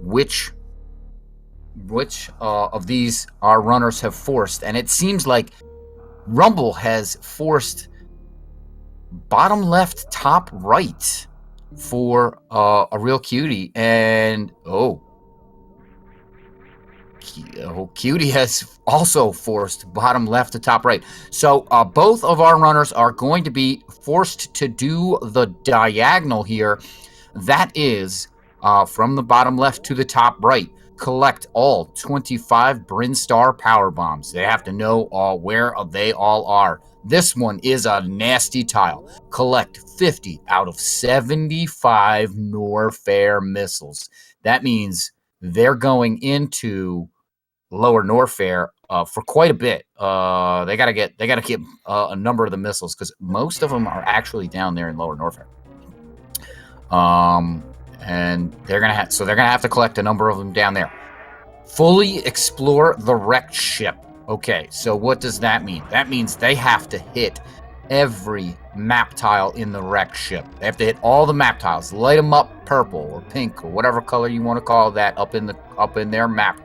which of these our runners have forced, and it seems like Rumble has forced bottom left, top right for a real cutie, and Cutie has also forced bottom left to top right. So both of our runners are going to be forced to do the diagonal here. That is from the bottom left to the top right. Collect all 25 Brinstar power bombs. They have to know where they all are. This one is a nasty tile. Collect 50 out of 75 Norfair missiles. That means they're going into lower Norfair for quite a bit. They gotta get a number of the missiles because most of them are actually down there in lower Norfair. And they're gonna have to collect a number of them down there. Fully explore the wrecked ship. Okay, so what does that mean? That means they have to hit every map tile in the wrecked ship. They have to hit all the map tiles, light them up purple or pink or whatever color you want to call that up in their map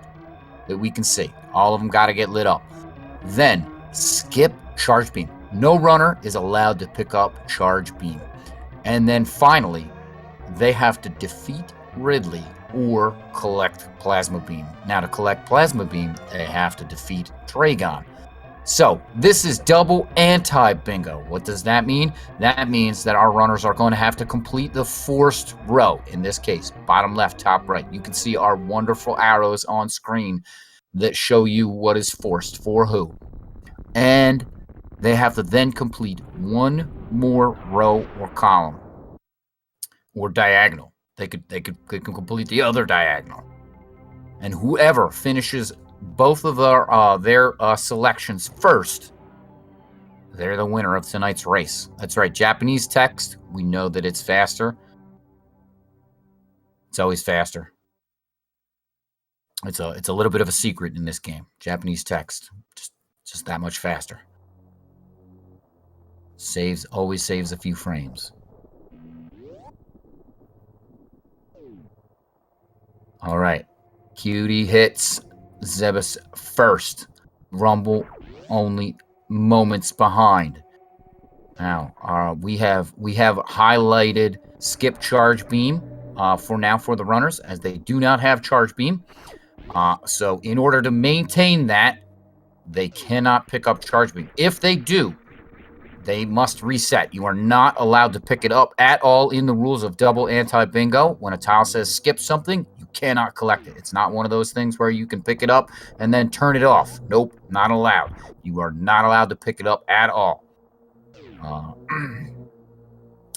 that we can see. All of them got to get lit up. Then skip charge beam. No runner is allowed to pick up charge beam. And then finally, they have to defeat Ridley or collect plasma beam. Now to collect plasma beam, they have to defeat Dragon. So this is double anti-bingo. What does that mean? That means that our runners are going to have to complete the forced row. In this case, bottom left, top right. You can see our wonderful arrows on screen that show you what is forced for who. And they have to then complete one more row or column or diagonal. They can complete the other diagonal. And whoever finishes both of their selections first, they're the winner of tonight's race. That's right, Japanese text. We know that it's faster. It's always faster. It's a little bit of a secret in this game. Japanese text, just that much faster. Always saves a few frames. All right, Cutie hits Zebus first. Rumble only moments behind. Now, we have highlighted skip charge beam for the runners, as they do not have charge beam. So in order to maintain that, they cannot pick up charge beam. If they do, they must reset. You are not allowed to pick it up at all in the rules of double anti-bingo. When a tile says skip something, you cannot collect it. It's not one of those things where you can pick it up and then turn it off. Nope, not allowed. You are not allowed to pick it up at all.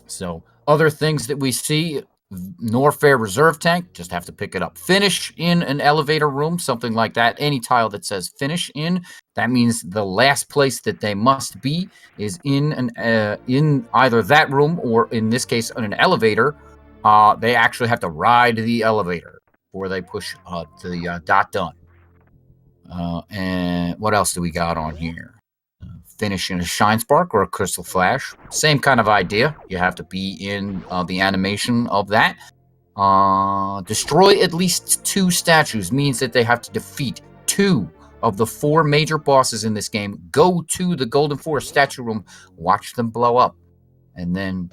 So other things that we see, Norfair reserve tank, just have to pick it up. Finish in an elevator room, something like that. Any tile that says finish in, that means the last place that they must be is in either that room or, in this case, in an elevator. They actually have to ride the elevator before they push to the dot done. And what else do we got on here? Finish in a shine spark or a crystal flash. Same kind of idea. You have to be in the animation of that. Destroy at least 2 statues means that they have to defeat 2 of the 4 major bosses in this game. Go to the Golden Forest statue room, watch them blow up, and then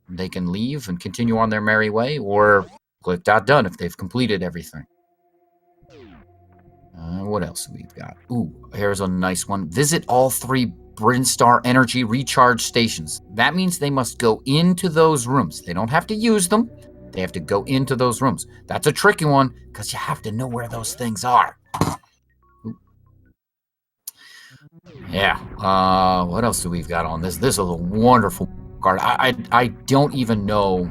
they can leave and continue on their merry way, or click dot done if they've completed everything. What else we've got? Ooh, here's a nice one. Visit all 3 Brinstar energy recharge stations. That means they must go into those rooms. They don't have to use them. They have to go into those rooms. That's a tricky one because you have to know where those things are. Ooh. Yeah. What else do we've got on this? This is a wonderful card. I don't even know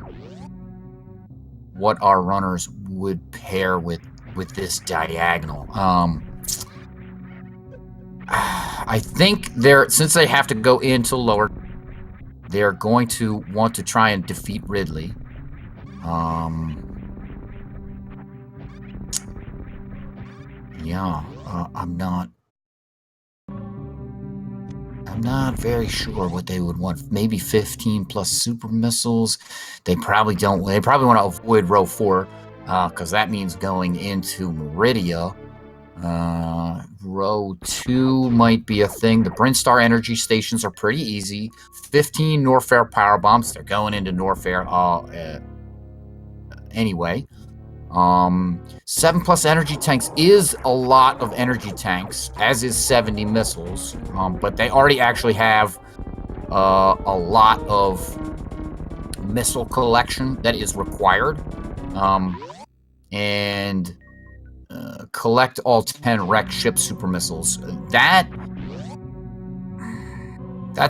what our runners would pair with this diagonal. I think since they have to go into lower, they're going to want to try and defeat Ridley. I'm not very sure what they would want. Maybe 15 plus super missiles. They probably don't. They probably want to avoid row 4. because that means going into Meridia. Row 2 might be a thing. The Brinstar energy stations are pretty easy. 15 Norfair power bombs. They're going into Norfair anyway. 7+ energy tanks is a lot of energy tanks, as is 70 missiles. But they already actually have a lot of missile collection that is required. And collect all 10 wrecked ship super missiles. That's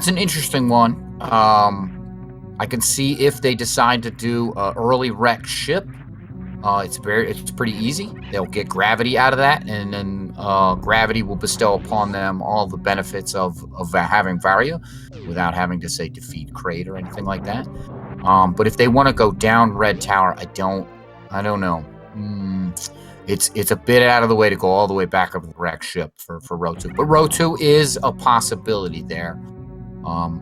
an interesting one. I can see if they decide to do early wrecked ship. It's pretty easy. They'll get gravity out of that, and then gravity will bestow upon them all the benefits of having Varia without having to say defeat Kraid or anything like that. But if they want to go down Red Tower, I don't know. It's a bit out of the way to go all the way back up the wrecked ship for Row 2. But Row 2 is a possibility there.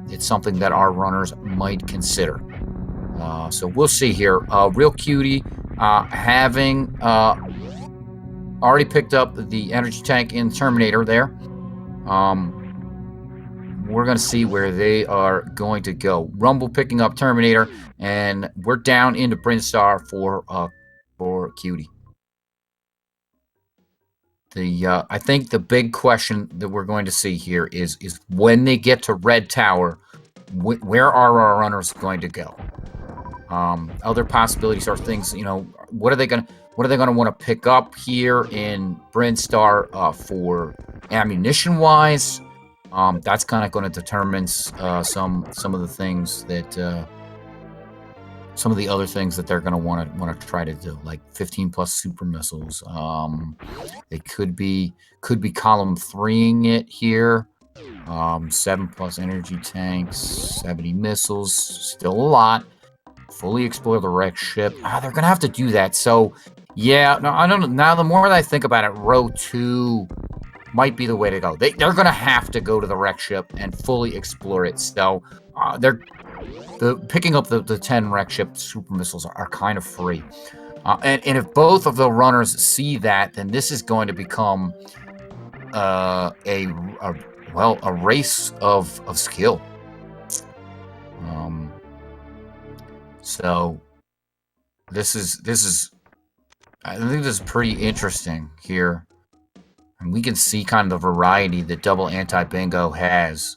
It's something that our runners might consider. So we'll see here. Real Cutie having already picked up the energy tank in Terminator there. We're going to see where they are going to go. Rumble picking up Terminator, and we're down into Brinstar for Cutie. I think the big question that we're going to see here is when they get to Red Tower, where are our runners going to go? Other possibilities are things, what are they going to want to pick up here in Brinstar for ammunition-wise? That's kind of going to determine some of the things that some of the other things that they're going to want to try to do, like 15+ super missiles. They could be column 3ing it here. 7+ energy tanks, 70 missiles, still a lot. Fully explore the wrecked ship. They're going to have to do that. So, yeah, no, I don't know. Now, the more that I think about it, Row 2 might be the way to go. They're going to have to go to the wrecked ship and fully explore it. So, picking up the 10 wrecked ship super missiles are kind of free. And if both of the runners see that, then this is going to become a race of skill. So this is I think this is pretty interesting here. And we can see kind of the variety that Double Anti-Bingo has.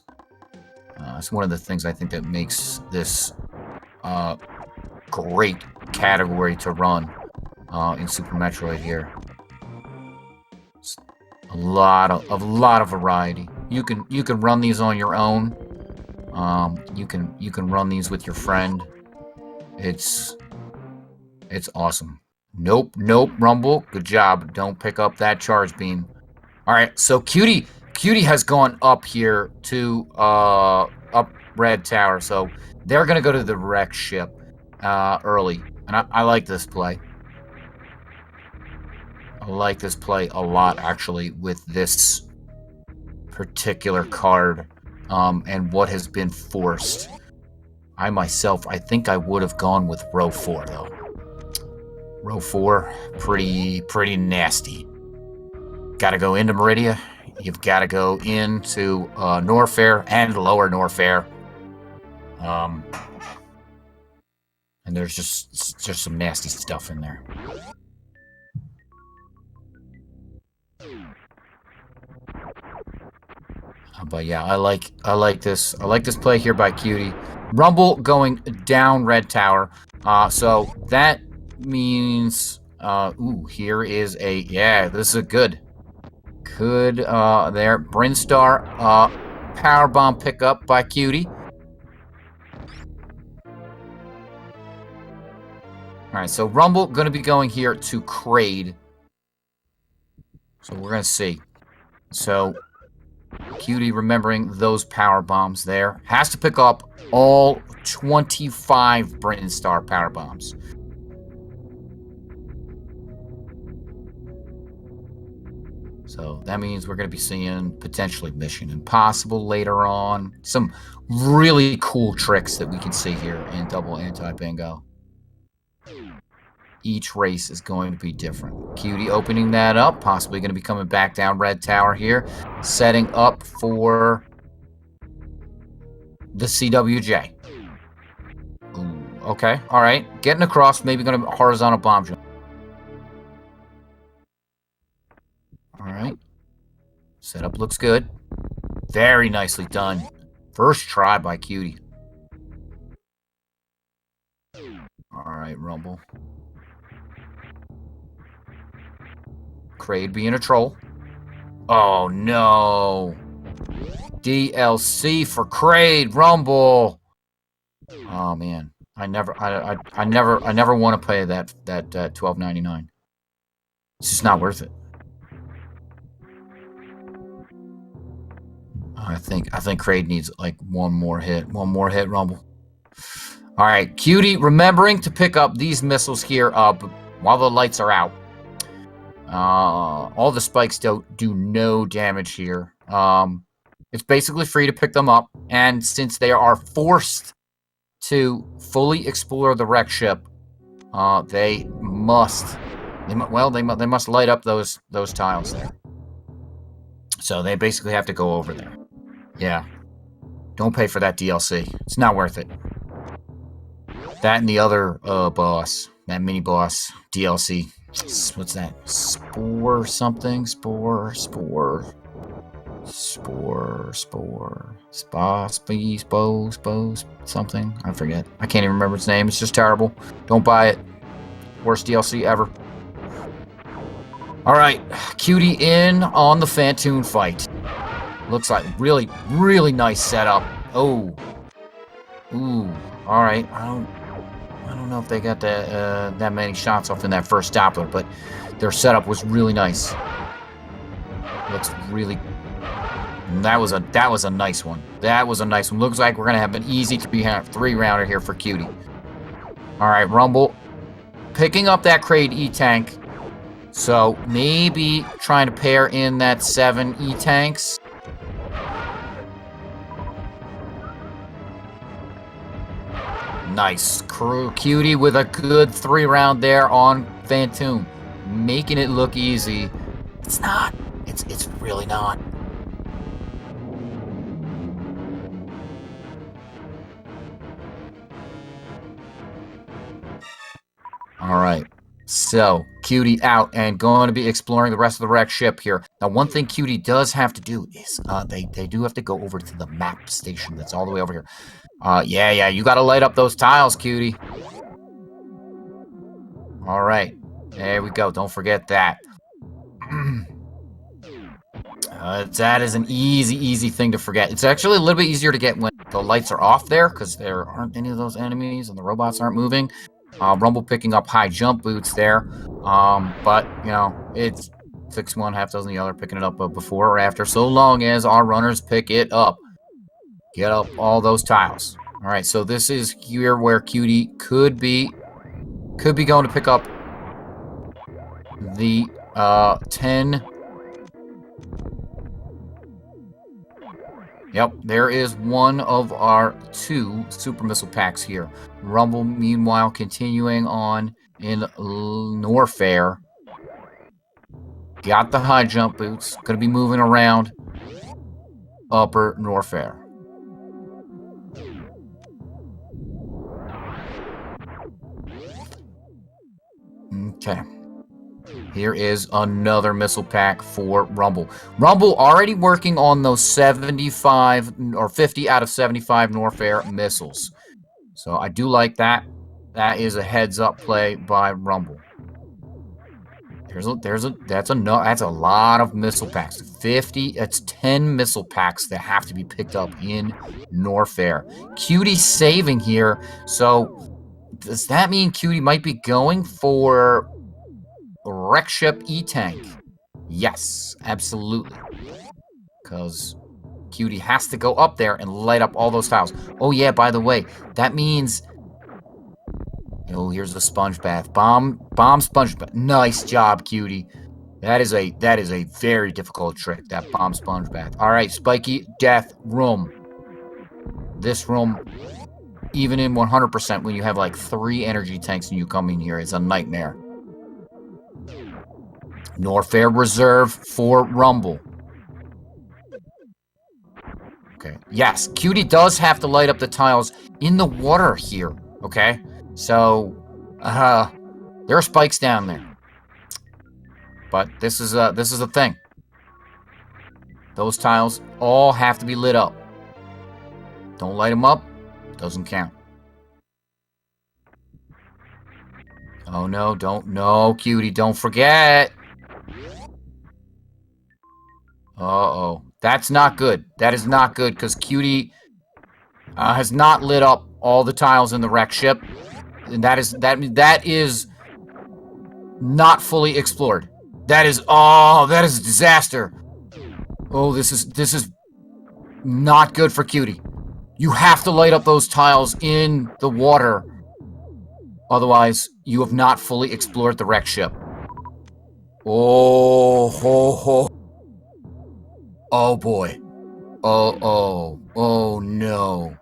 It's one of the things I think that makes this great category to run in Super Metroid here. It's a lot of variety. You can run these on your own. You can run these with your friend. It's awesome. Nope, Rumble. Good job. Don't pick up that charge beam. All right, so Cutie has gone up here to up Red Tower, so they're gonna go to the wrecked ship early, and I like this play. I like this play a lot, actually, with this particular card and what has been forced. I think I would have gone with Row 4 though. Row 4, pretty nasty. Got to go into Meridia. You've got to go into Norfair and Lower Norfair. And there's just some nasty stuff in there. But yeah, I like this play here by Cutie. Rumble going down Red Tower. So that means here is this is a good there. Brinstar power bomb pickup by Cutie. Alright, so Rumble gonna be going here to Kraid. So we're gonna see. So Cutie remembering those power bombs there. Has to pick up all 25 Brinstar power bombs. So that means we're going to be seeing potentially Mission Impossible later on. Some really cool tricks that we can see here in Double Anti-Bingo. each race is going to be different. Cutie opening that up, possibly going to be coming back down Red Tower here, setting up for the CWJ. Ooh, okay, all right. Getting across, maybe going to horizontal bomb jump. All right. Setup looks good. Very nicely done. First try by Cutie. All right, Rumble. Kraid being a troll. Oh, no. DLC for Kraid, Rumble. Oh, man. I never want to pay that $12.99. It's just not worth it. I think Kraid needs like one more hit. One more hit, Rumble. All right, Cutie, remembering to pick up these missiles here while the lights are out. All the spikes do no damage here. It's basically free to pick them up, and since they are forced to fully explore the wreck ship, they must light up those tiles there. So they basically have to go over there. Yeah. Don't pay for that DLC. It's not worth it. That and the other boss, that mini boss DLC. What's that? Spore something? Spore. Something. I forget. I can't even remember its name. It's just terrible. Don't buy it. Worst DLC ever. Alright, Cutie in on the Phantoon fight. Looks like really, really nice setup. Oh. Ooh. Alright. I don't know if they got that many shots off in that first Doppler, but their setup was really nice. Looks really. That was a nice one. That was a nice one. Looks like we're gonna have an easy three-rounder here for Cutie. All right, Rumble, picking up that Kraid E-Tank. So maybe trying to pair in that 7 E-Tanks. Nice. Cutie with a good 3-round there on Phantoon. Making it look easy. It's not. It's really not. All right. So, Cutie out and going to be exploring the rest of the wreck ship here. Now, one thing Cutie does have to do is they do have to go over to the map station that's all the way over here. Yeah, you got to light up those tiles, Cutie. All right. There we go. Don't forget that. That is an easy thing to forget. It's actually a little bit easier to get when the lights are off there because there aren't any of those enemies and the robots aren't moving. Rumble picking up high jump boots there. But, you know, it's 6-1, half dozen the other, picking it up before or after, so long as our runners pick it up. Get up all those tiles. All right, so this is here where Cutie could be going to pick up the 10. Yep, there is one of our 2 super missile packs here. Rumble, meanwhile, continuing on in Norfair. Got the high jump boots. Going to be moving around upper Norfair. Okay. Here is another missile pack for Rumble. Rumble already working on those 75 or 50 out of 75 Norfair missiles. So I do like that. That is a heads-up play by Rumble. That's a lot of missile packs. 50. That's 10 missile packs that have to be picked up in Norfair. Cutie saving here. So does that mean Cutie might be going for wreck ship E-Tank? Yes, absolutely. Because Cutie has to go up there and light up all those tiles. Oh yeah, by the way, that means. Oh, here's the sponge bath. Bomb sponge bath. Nice job, Cutie. That is a very difficult trick, that bomb sponge bath. Alright, Spiky Death Room. This room even in 100% when you have like 3 energy tanks and you come in here. It's a nightmare. Norfair reserve for Rumble. Okay. Yes, Cutie does have to light up the tiles in the water here. Okay. So, there are spikes down there. But this is a thing. Those tiles all have to be lit up. Don't light them up, doesn't count. Oh no, no, Cutie, don't forget. Uh-oh. That's not good. That is not good, because Cutie has not lit up all the tiles in the wreck ship. And that is not fully explored. That is a disaster. Oh, this is not good for Cutie. You have to light up those tiles in the water. Otherwise, you have not fully explored the wreck ship. Oh, ho, ho. Oh boy. Oh no.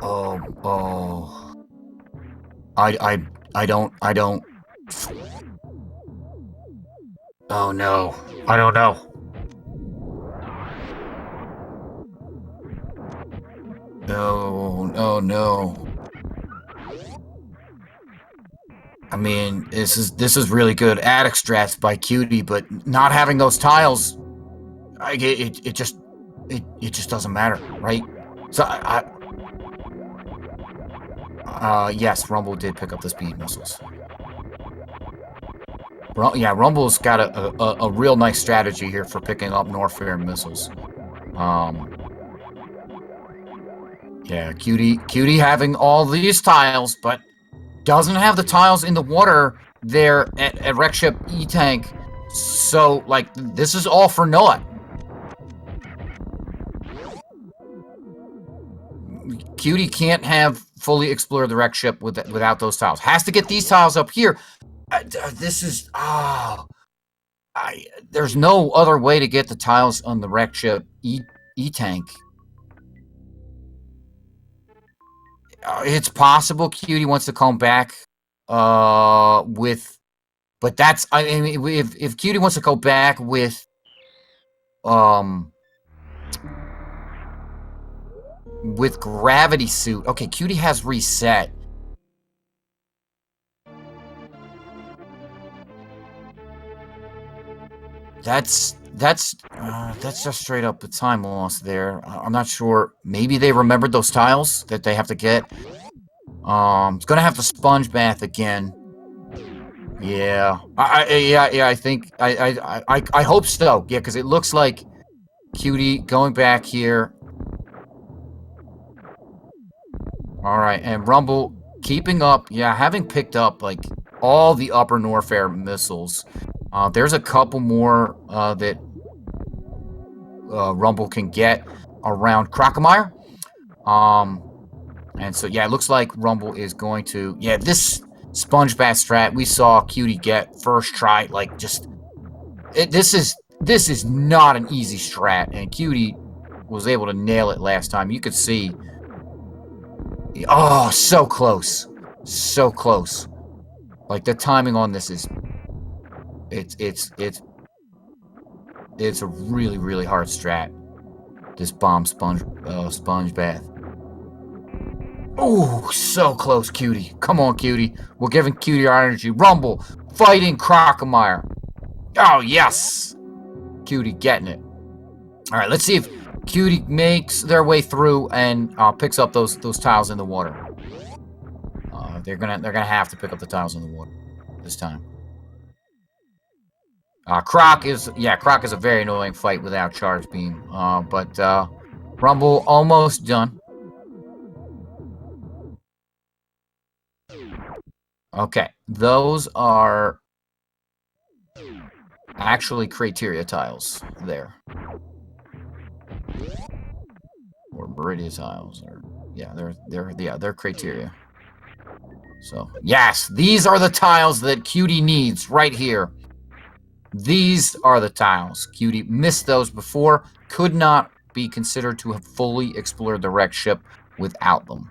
Oh. I don't. Oh no. I don't know. No. I mean, this is really good attic strats by Cutie, but not having those tiles, it just doesn't matter, right? So yes, Rumble did pick up the speed missiles. Yeah, Rumble's got a real nice strategy here for picking up Norfair missiles. Yeah, Cutie having all these tiles, but doesn't have the tiles in the water there at Wreck Ship E-Tank. So, like, this is all for naught. Cutie can't have fully explored the wreck ship without those tiles. Has to get these tiles up here. This is... there's no other way to get the tiles on the wreck ship E-Tank. It's possible Cutie wants to come back with... But that's... I mean, if Cutie wants to go back with... with gravity suit. Okay, Cutie has reset. That's just straight up a time loss there. I'm not sure. Maybe they remembered those tiles that they have to get. It's gonna have to sponge bath again. Yeah. I think I hope so. Yeah, because it looks like Cutie going back here. All right, and Rumble keeping up. Yeah, having picked up like all the upper Norfair missiles. There's a couple more that Rumble can get around Crocomire. And so, yeah, it looks like Rumble is going to... Yeah, this sponge bath strat we saw Cutie get first try. Like, just... This is not an easy strat. And Cutie was able to nail it last time. You could see... Oh, so close. So close. Like, the timing on this is... It's a really, really hard strat. This bomb sponge bath. Oh, so close, Cutie. Come on, Cutie. We're giving Cutie our energy. Rumble, fighting Crocomire. Oh, yes. Cutie getting it. All right, let's see if Cutie makes their way through and picks up those tiles in the water. They're gonna have to pick up the tiles in the water this time. Croc is a very annoying fight without charge beam. But Rumble almost done. Okay, those are actually criteria tiles there. Or Meridia tiles, or yeah, they're criteria. So yes, these are the tiles that Cutie needs right here. These are the tiles. Cutie missed those before, could not be considered to have fully explored the wrecked ship without them.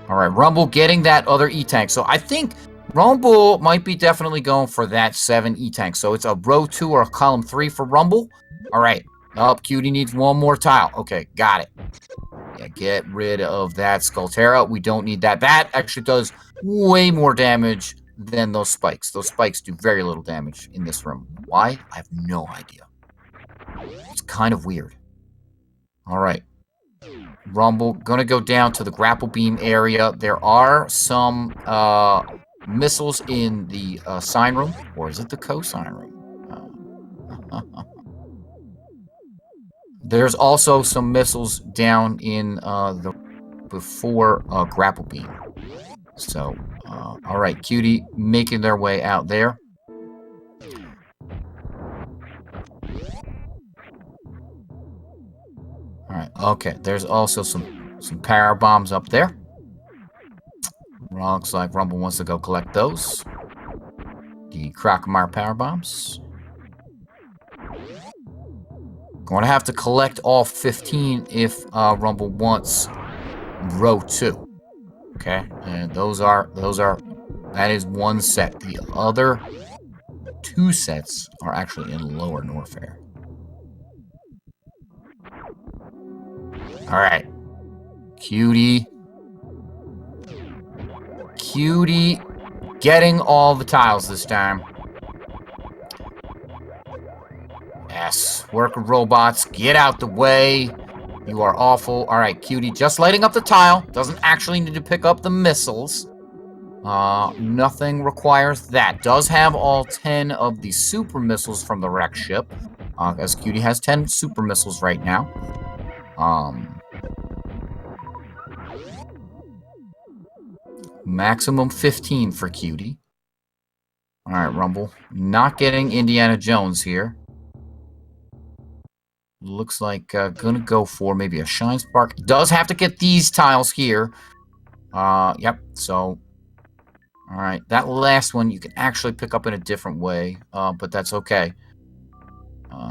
All right, Rumble getting that other E-Tank. So I think Rumble might be definitely going for that 7 E-Tank. So it's a row 2 or a column 3 for Rumble. All right. Oh, Cutie needs one more tile. Okay, got it. Yeah, get rid of that Skullterra. We don't need that. That actually does way more damage than those spikes. Those spikes do very little damage in this room. Why? I have no idea. It's kind of weird. All right. Rumble, gonna go down to the grapple beam area. There are some missiles in the sign room. Or is it the co-sign room? There's also some missiles down in the before grapple beam. So, all right, Cutie making their way out there. All right, okay. There's also some power bombs up there. Looks like Rumble wants to go collect those. The Crocomire power bombs. Going to have to collect all 15 if Rumble wants row 2. Okay, and that is one set. The other 2 sets are actually in lower Norfair. All right, Cutie getting all the tiles this time. Yes, worker robots, get out the way. You are awful. All right, Cutie, just lighting up the tile. Doesn't actually need to pick up the missiles. Nothing requires that. Does have all 10 of the super missiles from the wreck ship. As Cutie has 10 super missiles right now. Maximum 15 for Cutie. All right, Rumble. Not getting Indiana Jones here. Looks like gonna go for maybe a Shine Spark. Does have to get these tiles here. Yep, so... Alright, that last one you can actually pick up in a different way, but that's okay.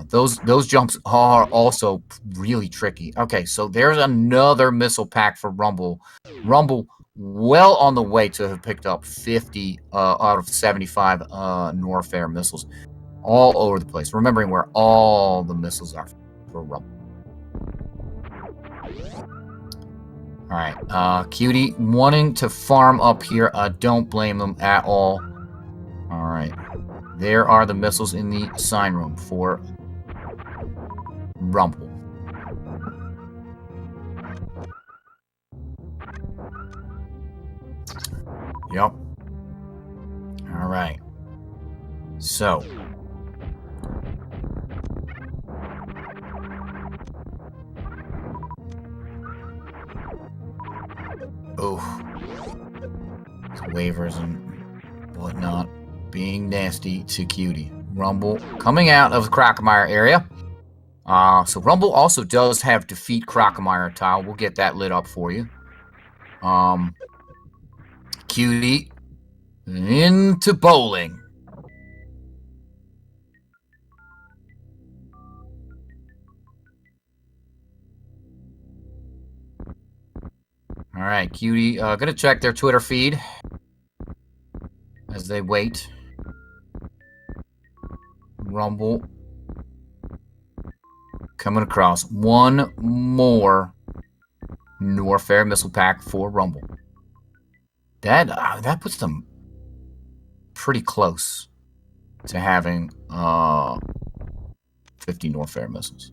Those jumps are also really tricky. Okay, so there's another missile pack for Rumble. Rumble well on the way to have picked up 50 out of 75 Norfair missiles. All over the place. Remembering where all the missiles are for Rumble. Alright, Cutie wanting to farm up here. Don't blame them at all. Alright. There are the missiles in the sign room for Rumble. Yep. Alright. So. Oh. Waivers and whatnot being nasty to Cutie. Rumble coming out of the Crocomire area. So Rumble also does have defeat Crocomire tile. We'll get that lit up for you. Cutie into bowling. All right, Cutie, gonna check their Twitter feed as they wait. Rumble coming across one more Norfair missile pack for Rumble. That puts them pretty close to having 50 Norfair missiles.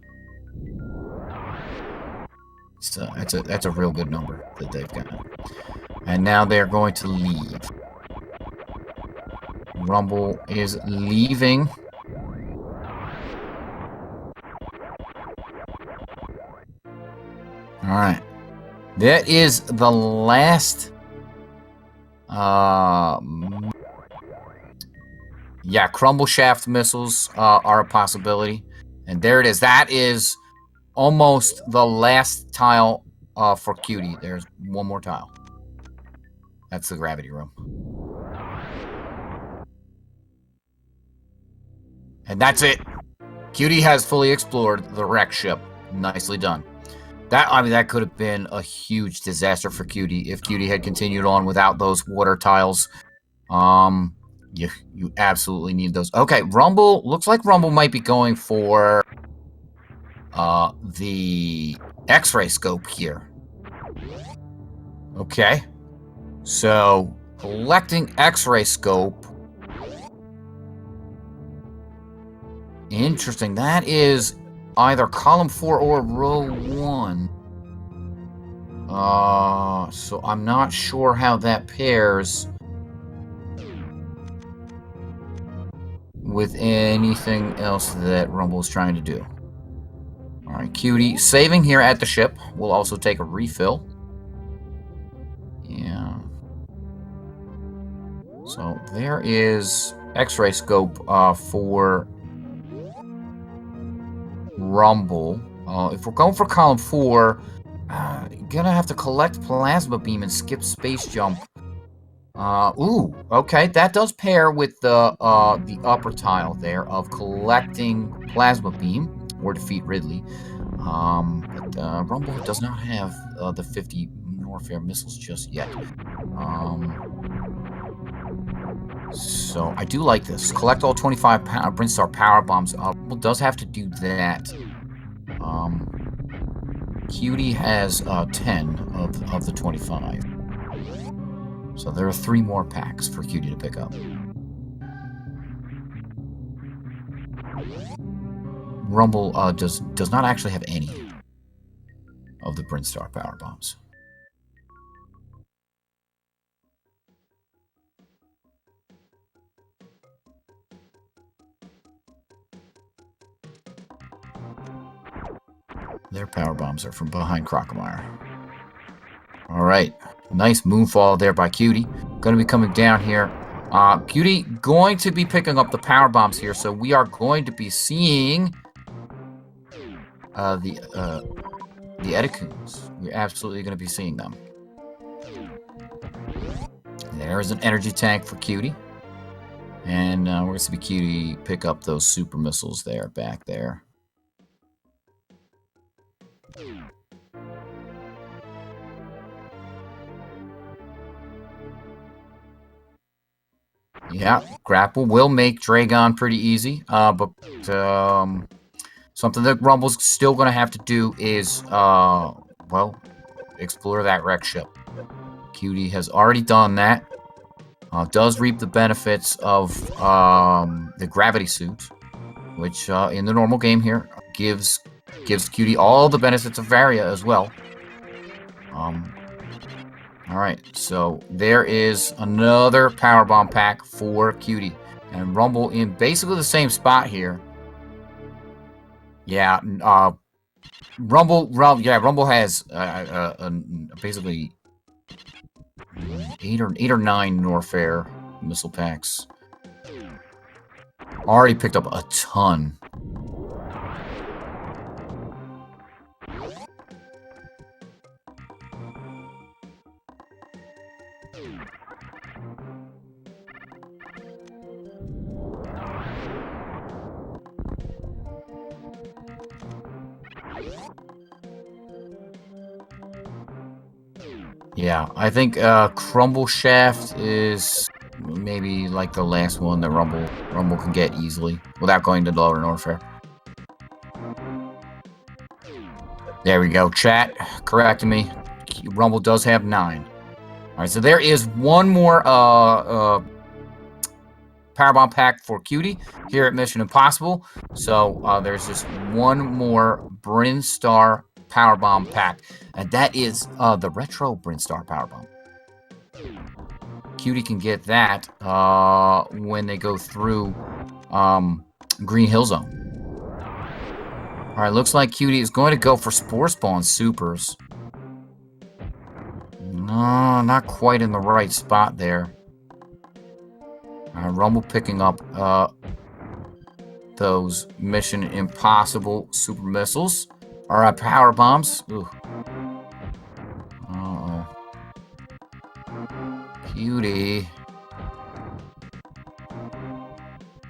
So that's a real good number that they've got. And now they're going to leave. Rumble is leaving. Alright. That is the last... yeah, crumble shaft missiles are a possibility. And there it is. That is almost the last tile for Cutie. There's one more tile. That's the gravity room. And that's it. Cutie has fully explored the wreck ship. Nicely done. That could have been a huge disaster for Cutie if Cutie had continued on without those water tiles. You absolutely need those. Okay, Rumble looks like Rumble might be going for the X-ray scope here. Okay, so collecting X-ray scope. Interesting. That is either column 4 or row 1. So I'm not sure how that pairs with anything else that Rumble's trying to do. Alright, Cutie. Saving here at the ship. We'll also take a refill. Yeah. So there is X-ray scope for Rumble. If we're going for column 4, gonna have to collect plasma beam and skip space jump. Ooh, okay, that does pair with the upper tile there of collecting plasma beam or defeat Ridley. But Rumble does not have the 50 Norfair missiles just yet. So I do like this. Collect all 25 Brinstar power bombs. Rumble does have to do that. Cutie has 10 of the 25. So there are 3 more packs for Cutie to pick up. Rumble does not actually have any of the Brinstar power bombs. Their power bombs are from behind Crocomire. Alright. Nice moonfall there by Cutie. Going to be coming down here. Cutie going to be picking up the power bombs here, so we are going to be seeing the Edicoons. We're absolutely going to be seeing them. There's an energy tank for Cutie. And we're going to see Cutie pick up those super missiles there, back there. Yeah, grapple will make Dragon pretty easy, but something that Rumble's still going to have to do is, well, explore that wreck ship. Cutie has already done that. Does reap the benefits of the gravity suit, which in the normal game here gives Cutie all the benefits of Varia as well. Alright, so there is another power bomb pack for Cutie. And Rumble in basically the same spot here. Yeah, Rumble has basically 8 or 9 Norfair missile packs. Already picked up a ton. Yeah, I think Crumble Shaft is maybe like the last one that Rumble can get easily without going to lower Norfair. There we go. Chat correcting me. Rumble does have 9. Alright, so there is one more Powerbomb pack for Cutie here at Mission Impossible. So there's just one more Brinstar Powerbomb pack. And that is the Retro Brinstar Powerbomb. Cutie can get that when they go through Green Hill Zone. Alright, looks like Cutie is going to go for Spore Spawn Supers. No, not quite in the right spot there. Rumble picking up those Mission Impossible Super Missiles. Alright, Power Bombs. Ooh. Uh-oh. Cutie.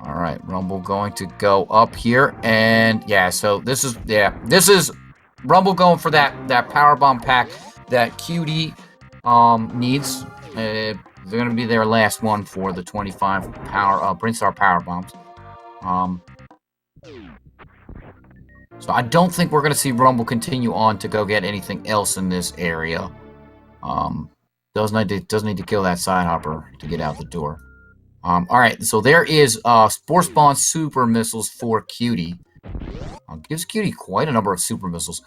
Alright. right, Rumble going to go up here, and yeah, so this is Rumble going for that power bomb pack that Cutie needs. They're gonna be their last one for the 25 power Brinstar power bombs. So I don't think we're gonna see Rumble continue on to go get anything else in this area. Does need to kill that side hopper to get out the door. All right, so there is Spore Spawn super missiles for Cutie. Gives Cutie quite a number of super missiles.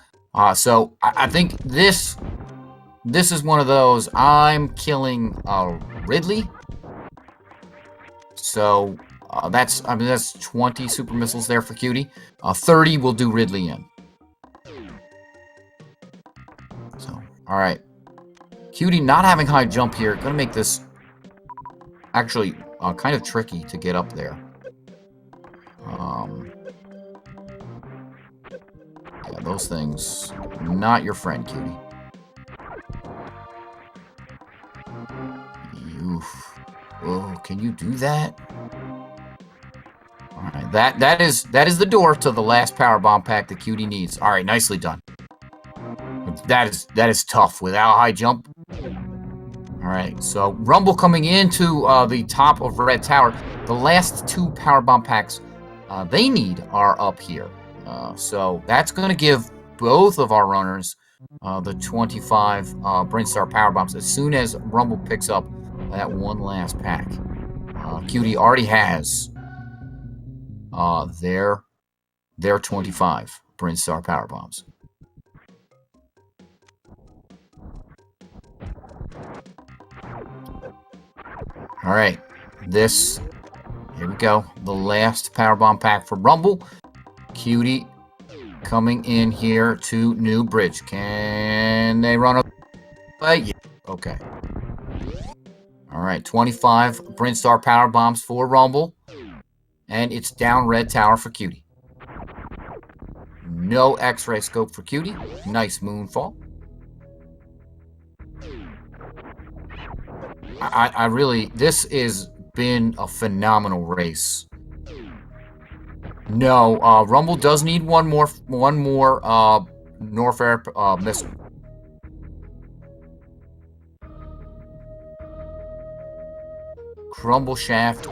So I think this is one of those. I'm killing Ridley. So that's 20 super missiles there for Cutie. 30 will do Ridley in. So all right, Cutie not having high jump here, gonna make this actually kind of tricky to get up there. Yeah, those things, not your friend, Cutie. Oof. Oh, can you do that? All right, that is the door to the last power bomb pack that Cutie needs. All right, nicely done. That is tough without a high jump. All right, so Rumble coming into the top of Red Tower. The last 2 power bomb packs they need are up here. So that's going to give both of our runners the 25 Brinstar power bombs as soon as Rumble picks up that one last pack. Cutie already has their 25 Brinstar power bombs. All right, here we go. The last power bomb pack for Rumble. Cutie coming in here to New Bridge. Can they run away? Yeah. Okay. All right, 25 Brinstar power bombs for Rumble. And it's down Red Tower for Cutie. No X-ray scope for Cutie. Nice moonfall. I really, this has been a phenomenal race. No, Rumble does need one more Norfair missile. Crumble Shaft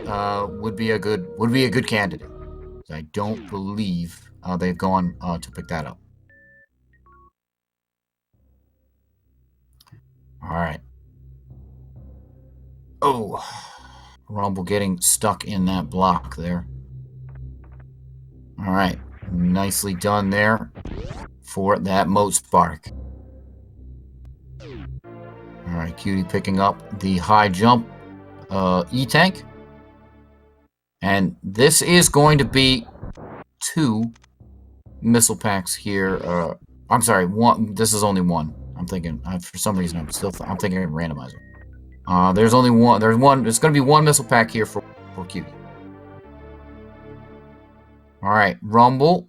would be a good candidate. I don't believe they've gone to pick that up. All right. Oh, Rumble getting stuck in that block there. All right, nicely done there for that Moat Spark. All right, Cutie picking up the high jump E-Tank. And this is going to be 2 missile packs here. I'm sorry, 1. This is only 1. I'm thinking, for some reason, I'm thinking randomizer. There's only 1. There's going to be 1 missile pack here for Cutie. All right, Rumble.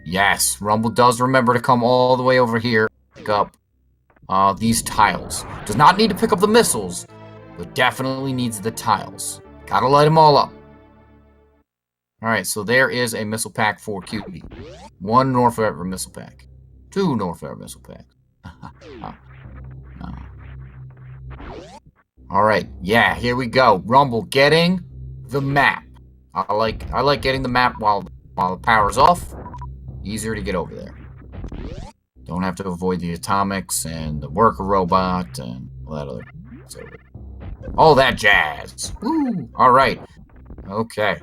Yes, Rumble does remember to come all the way over here, pick up these tiles. Does not need to pick up the missiles, but definitely needs the tiles. Gotta light them all up. All right, so there is a missile pack for Cutie. 1 Norfair missile pack. 2 Norfair missile packs. All right, yeah, here we go. Rumble getting the map. I like getting the map while the power's off. Easier to get over there. Don't have to avoid the atomics and the worker robot and all that other. All that jazz. Woo! All right. Okay.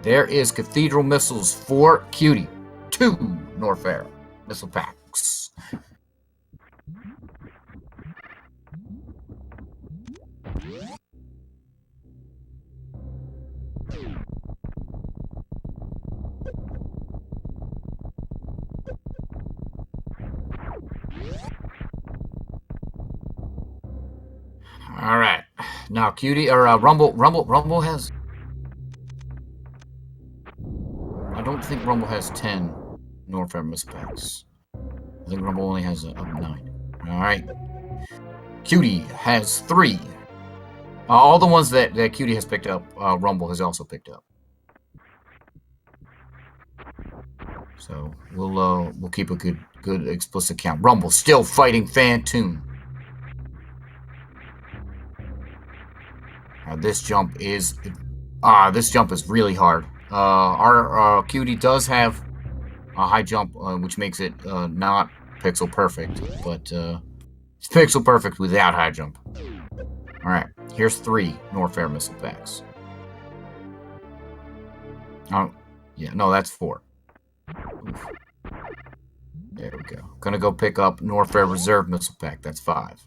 There is Cathedral missiles for Cutie. 2 Norfair missile packs. All right, now Cutie or Rumble has. I don't think Rumble has 10 Norfair missile packs. I think Rumble only has 9. All right, Cutie has 3. All the ones that Cutie has picked up, Rumble has also picked up. So we'll keep a good explicit count. Rumble still fighting Phantoon. This jump is really hard. Our Cutie does have a high jump, which makes it not pixel perfect, but it's pixel perfect without high jump. All right, here's 3 Norfair missile packs. Oh, yeah, no, that's 4. Oof. There we go. Gonna go pick up Norfair Reserve Missile Pack. That's 5.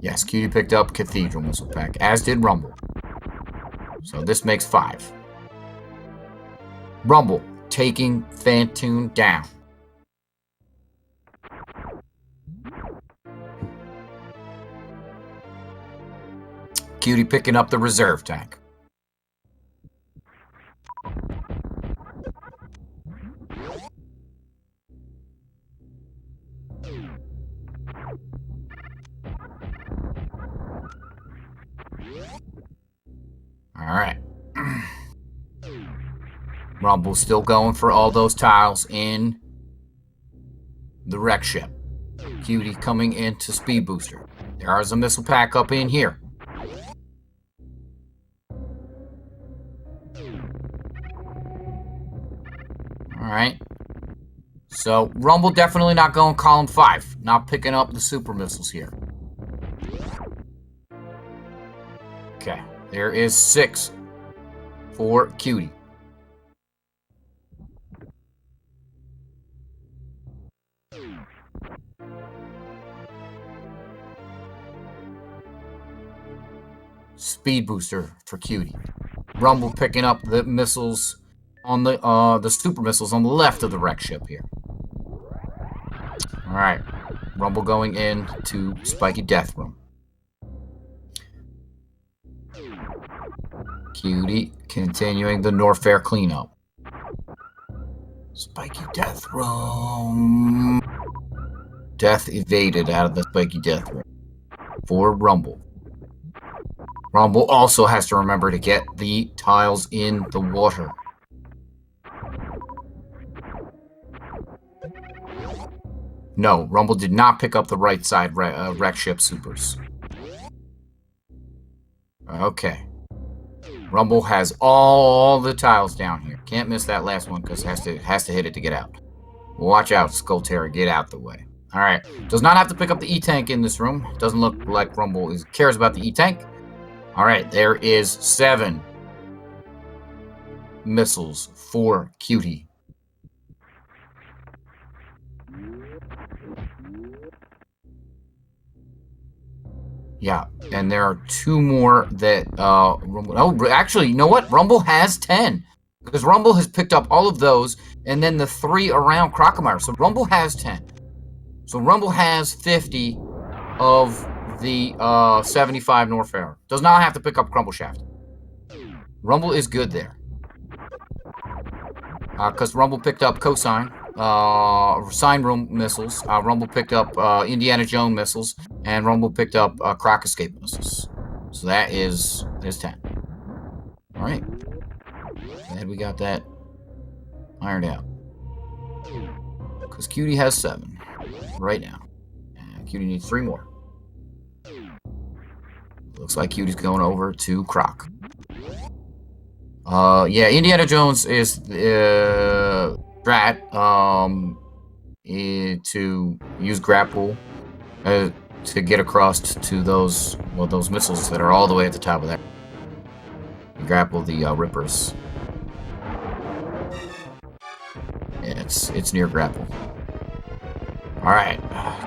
Yes, Cutie picked up Cathedral Missile Pack, as did Rumble. So this makes 5. Rumble taking Phantoon down. Cutie picking up the reserve tank. Alright. Rumble's still going for all those tiles in the wreck ship. Cutie coming into Speed Booster. There's a missile pack up in here. Alright. So, Rumble definitely not going column 5. Not picking up the super missiles here. Okay. There is 6 for Cutie. Speed Booster for Cutie. Rumble picking up the missiles on the super missiles on the left of the wreck ship here. Alright. Rumble going in to Spiky Death Room. Cutie continuing the Norfair cleanup. Spiky Death Room. Death evaded out of the Spiky Death Room for Rumble. Rumble also has to remember to get the tiles in the water. No, Rumble did not pick up the right side wreck ship supers. Okay. Rumble has all the tiles down here. Can't miss that last one because it has to hit it to get out. Watch out, Skull Terror. Get out the way. Alright. Does not have to pick up the E-Tank in this room. Doesn't look like Rumble cares about the E-Tank. Alright, there is 7 missiles for Cutie. Yeah, and there are 2 more that Rumble... Oh, actually, you know what? Rumble has 10. Because Rumble has picked up all of those, and then the 3 around Crocomire. So Rumble has 10. So Rumble has 50 of the 75 Norfair. Does not have to pick up Crumble Shaft. Rumble is good there. Because Rumble picked up Cosine, Sign Room missiles. Rumble picked up Indiana Jones missiles, and Rumble picked up Croc Escape missiles. So that is 10. All right. Glad we got that ironed out. Because Cutie has 7 right now. And Cutie needs 3 more. Looks like Cutie's going over to Croc. Yeah, Indiana Jones is strat to use grapple to get across to those missiles that are all the way at the top of that. You grapple the Rippers. Yeah, it's near grapple. All right,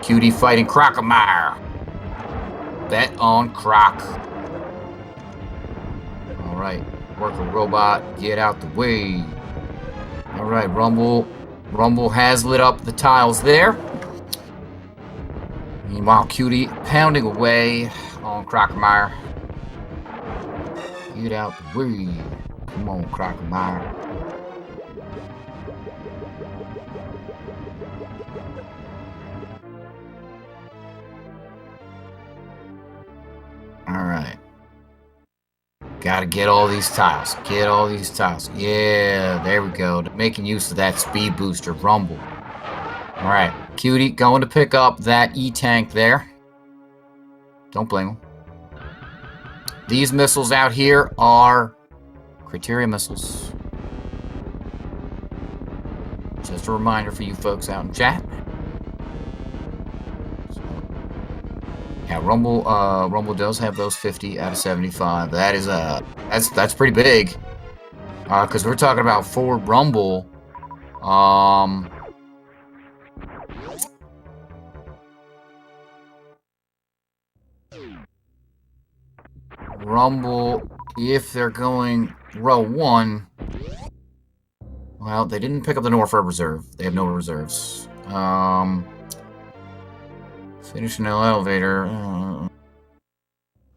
Cutie fighting Crocomire. Bet on Croc. All right. Worker robot, get out the way. Alright, Rumble has lit up the tiles there. Meanwhile, Cutie pounding away on Crocomire. Get out the way. Come on, Crocomire. Alright. Gotta get all these tiles. Get all these tiles. Yeah, there we go. Making use of that speed booster, Rumble. Alright, Cutie, going to pick up that E-tank there. Don't blame him. These missiles out here are criteria missiles. Just a reminder for you folks out in chat. Yeah, Rumble does have those 50 out of 75. That is that's pretty big. Because we're talking about for Rumble. Rumble, if they're going row 1, well, they didn't pick up the Norfair reserve. They have no reserves. Finishing the elevator.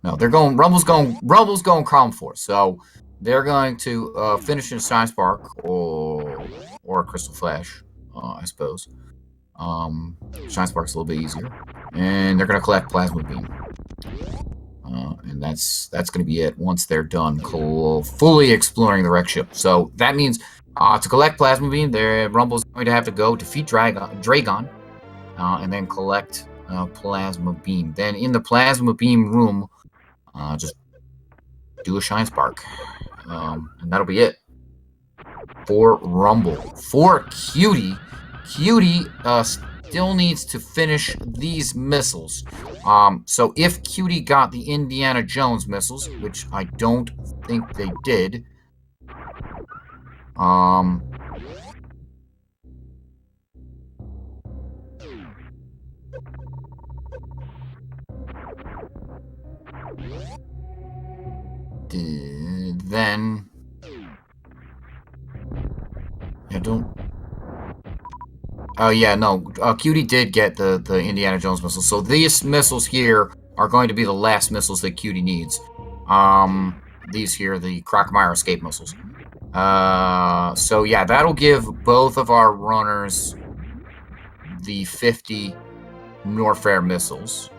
No, they're going. Rumble's going column 4. So they're going to finish in Science Park or Crystal Flash, I suppose. Science Park's a little bit easier, and they're going to collect Plasma Beam. And that's going to be it once they're done fully exploring the wreck ship. So that means to collect Plasma Beam, Rumble's going to have to go defeat Dragon, and then collect Plasma Beam. Then in the Plasma Beam room, just do a Shine Spark, and that'll be it for Rumble. For Cutie still needs to finish these missiles. So if Cutie got the Indiana Jones missiles, which I don't think they did, then I don't. Oh yeah, no. Cutie did get the Indiana Jones missiles, so these missiles here are going to be the last missiles that Cutie needs. These here, the Crocomire escape missiles. So yeah, that'll give both of our runners the 50 Norfair missiles.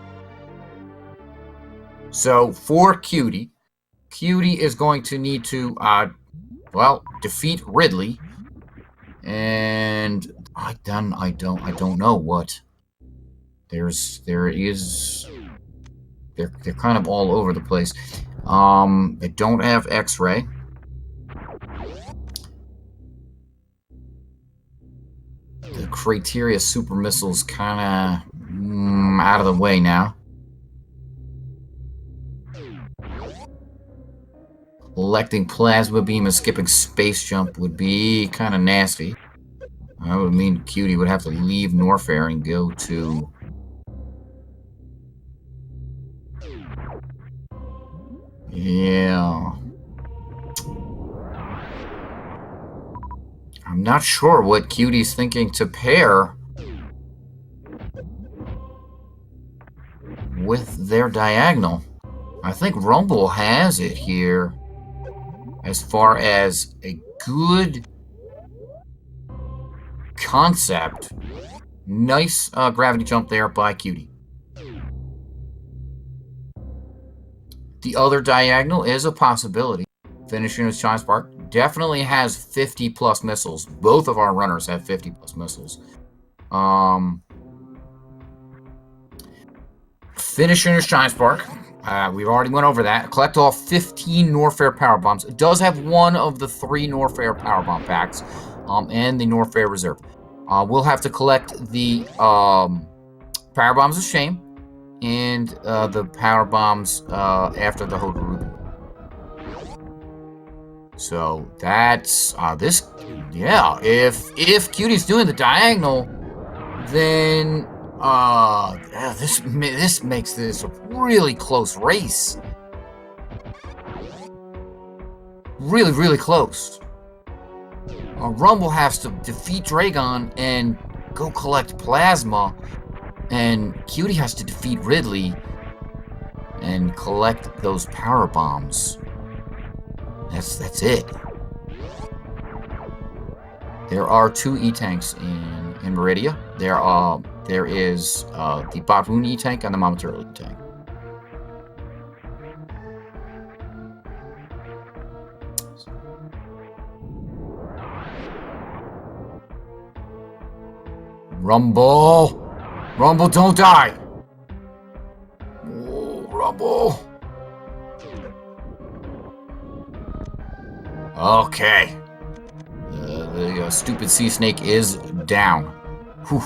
So for Cutie is going to need to, defeat Ridley, and I don't know what. They're kind of all over the place. They don't have X-ray. The Criteria super missiles kind of out of the way now. Electing Plasma Beam and skipping Space Jump would be kind of nasty. That would mean Cutie would have to leave Norfair and go to... Yeah. I'm not sure what Cutie's thinking to pair with their diagonal. I think Rumble has it here as far as a good concept. Nice gravity jump there by Cutie. The other diagonal is a possibility. Finishing with Shine Spark definitely has 50 plus missiles. Both of our runners have 50 plus missiles. Finishing with Shine Spark. We've already went over that. Collect all 15 Norfair power bombs. It does have one of the 3 Norfair power bomb packs, and the Norfair reserve. We'll have to collect the power bombs of shame and the power bombs after the Hodorubu. So that's this. Yeah, if Cutie's doing the diagonal, then this makes this a really close race. Really, really close. Rumble has to defeat Dragon and go collect Plasma, and Cutie has to defeat Ridley and collect those power bombs. That's it. There are 2 E-tanks in Meridia. There is the Batroon E-tank and the Mamaturo E-tank. Rumble! Rumble, don't die! Oh, Rumble! Okay. The stupid sea snake is down. Whew.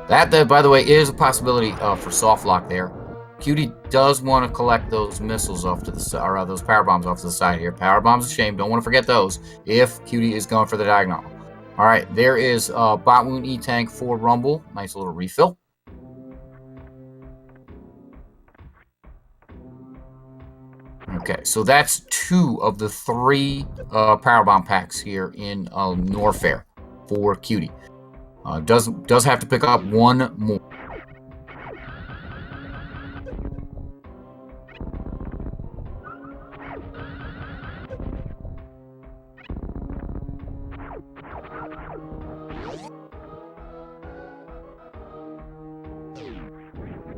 That, by the way, is a possibility for soft lock there. Cutie does want to collect those missiles off to the side, or those power bombs off to the side here. Power bombs a shame. Don't want to forget those if Cutie is going for the diagonal. All right, there is Bot Wound E-Tank for Rumble. Nice little refill. Okay, so that's 2 of the 3 power bomb packs here in Norfair for Cutie. Does have to pick up 1 more.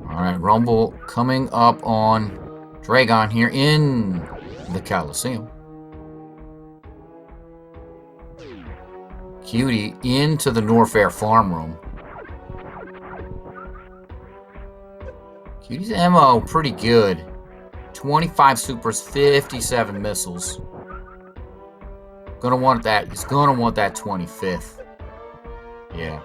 Alright, Rumble coming up on Dragon here in the Coliseum. Cutie into the Norfair farm room. Cutie's ammo pretty good. 25 supers, 57 missiles. Gonna want that. He's gonna want that 25th. Yeah.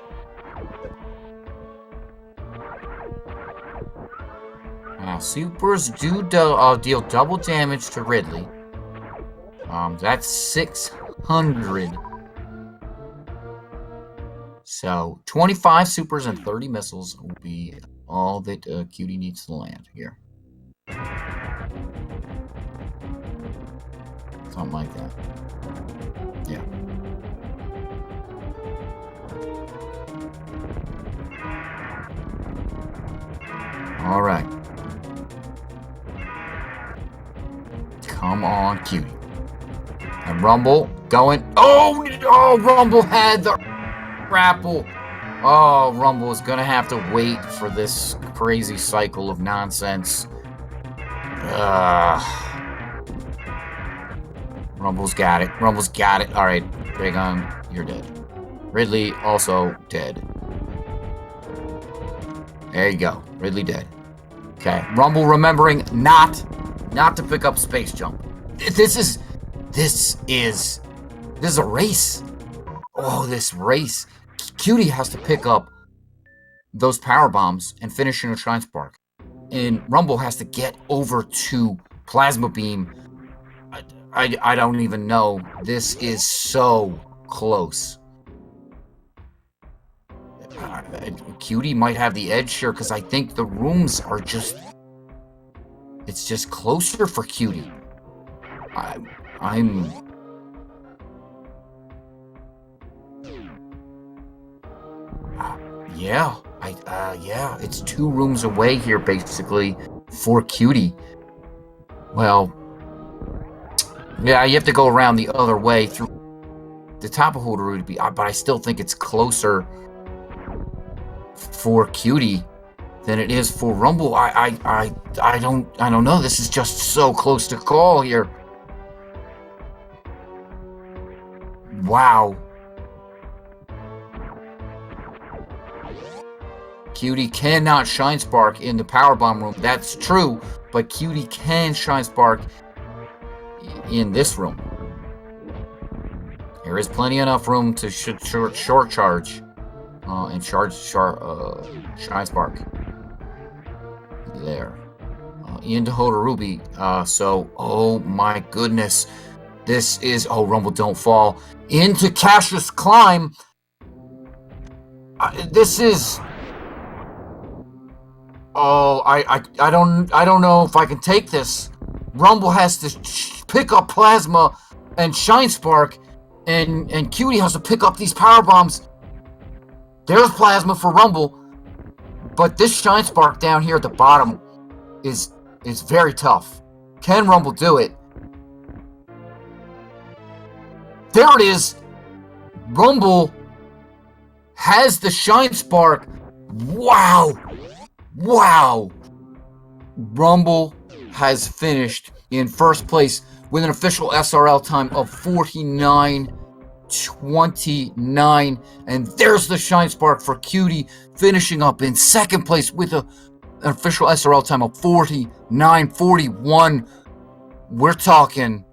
Now, supers do deal double damage to Ridley. That's 600. So, 25 supers and 30 missiles will be all that Cutie needs to land here. Something like that. Yeah. All right. Come on, Cutie. And Rumble going. Oh, Rumble had the grapple. Oh, Rumble is going to have to wait for this crazy cycle of nonsense. Rumble's got it. Rumble's got it. All right, Dragon, you're dead. Ridley also dead. There you go. Ridley dead. Okay. Rumble remembering not to pick up space jump. This is a race. Oh, this race. Cutie has to pick up those power bombs and finish in a Shine Spark. And Rumble has to get over to Plasma Beam. I don't even know. This is so close. Cutie might have the edge here because I think the rooms are just... It's just closer for Cutie. Yeah, it's 2 rooms away here, basically, for Cutie. Well, yeah, you have to go around the other way through the top of Hoodoo, but I still think it's closer for Cutie than it is for Rumble. I don't know. This is just so close to call here. Wow. Cutie cannot Shine Spark in the Power Bomb room. That's true, but Cutie can Shine Spark in this room. There is plenty enough room to short charge and Shine Spark. There. Into Hodorubi. So, oh my goodness. This is... Oh, Rumble, don't fall. Into Cassius Climb. This is... Oh, I don't know if I can take this. Rumble has to pick up Plasma and Shine Spark, and Cutie has to pick up these power bombs. There's Plasma for Rumble, but this Shine Spark down here at the bottom is very tough. Can Rumble do it? There it is. Rumble has the Shine Spark. Wow. Rumble has finished in first place with an official SRL time of 49 29, and there's the Shine Spark for Cutie, finishing up in second place with an official SRL time of 49:41. We're talking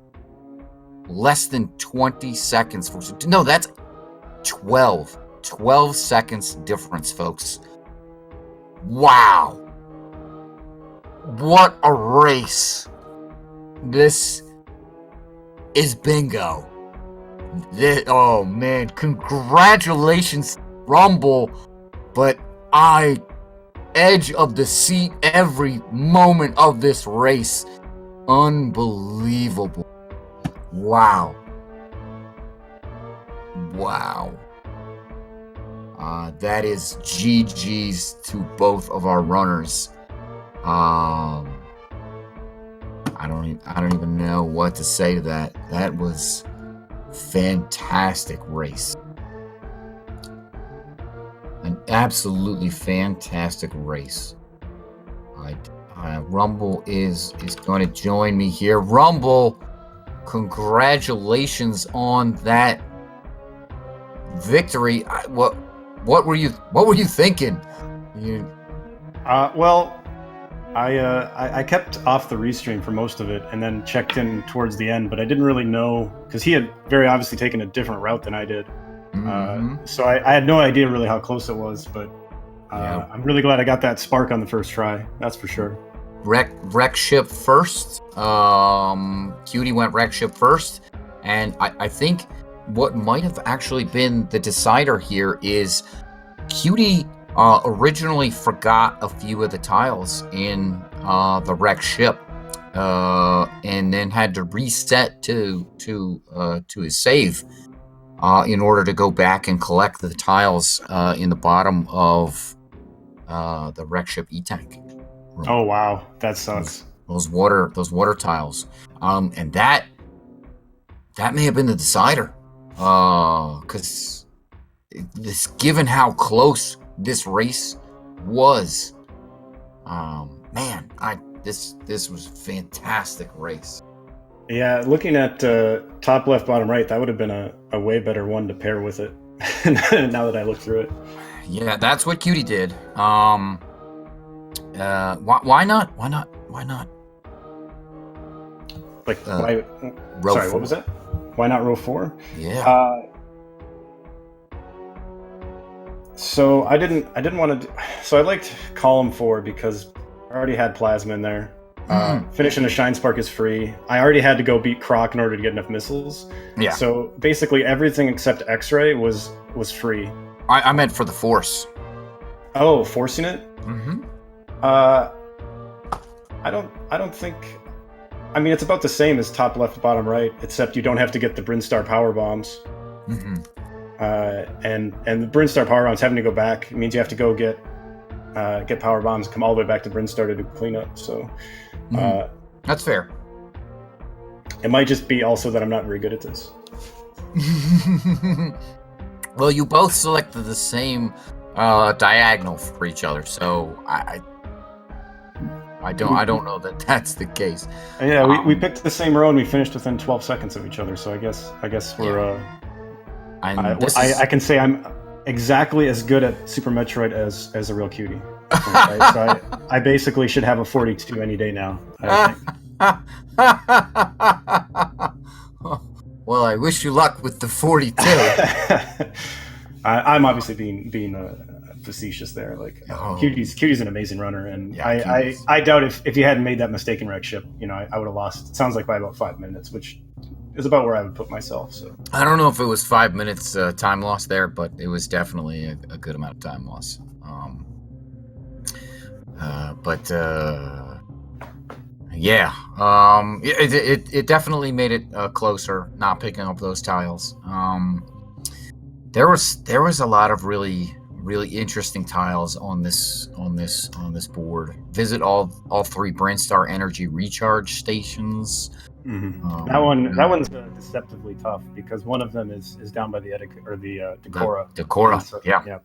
less than 20 seconds. No, that's 12 seconds difference, folks. Wow. What a race. This is bingo. Oh man, congratulations, Rumble. But I edge of the seat every moment of this race. Unbelievable. Wow. That is GG's to both of our runners. I don't even know what to say to that. That was fantastic race. An absolutely fantastic race. Rumble is going to join me here. Rumble, congratulations on that victory. What were you thinking? Well, I kept off the restream for most of it and then checked in towards the end, but I didn't really know because he had very obviously taken a different route than I did. So I had no idea really how close it was, but I'm really glad I got that spark on the first try. That's for sure. Wreck ship first. Cutie went wreck ship first, and I think what might have actually been the decider here is Cutie originally forgot a few of the tiles in the wreck ship, and then had to reset to his save in order to go back and collect the tiles in the bottom of the wreck ship E-tank. Oh wow, that sucks. Those water tiles, and that may have been the decider, because given how close this race was, man, this was a fantastic race. Yeah, looking at top left, bottom right, that would have been a way better one to pair with it. Now that I look through it. Yeah, that's what Cutie did. Why not? Like, sorry, what was that? Why not row 4? Yeah. So I didn't want to. So I liked column 4 because I already had plasma in there. Finishing a Shine Spark is free. I already had to go beat Croc in order to get enough missiles. Yeah. So basically everything except X-ray was free. I meant for the Force. Oh, forcing it? Mm-hmm. I don't think. I mean, it's about the same as top left, bottom right, except you don't have to get the Brinstar power bombs. Mm-hmm. And the Brinstar power bombs having to go back means you have to go get power bombs and come all the way back to Brinstar to do cleanup. So that's fair. It might just be also that I'm not very good at this. Well, you both selected the same diagonal for each other, so I don't know that that's the case. Yeah, we picked the same row and we finished within 12 seconds of each other. So I guess we're. I can say I'm exactly as good at Super Metroid as a real cutie. Right? So I basically should have a 42 any day now. Well, I wish you luck with the 42. I'm obviously being facetious there. Like Cutie's an amazing runner, and yeah, I doubt if you hadn't made that mistake in wreck ship, I would have lost. It sounds like by about 5 minutes, which is about where I would put myself. So I don't know if it was 5 minutes time loss there, but it was definitely a good amount of time loss. Yeah, it definitely made it closer. Not picking up those tiles. There was a lot of really interesting tiles on this board. Visit all 3 Brinstar energy recharge stations. Mm-hmm. That one's deceptively tough because one of them is down by the Decora. Decora, so, yeah.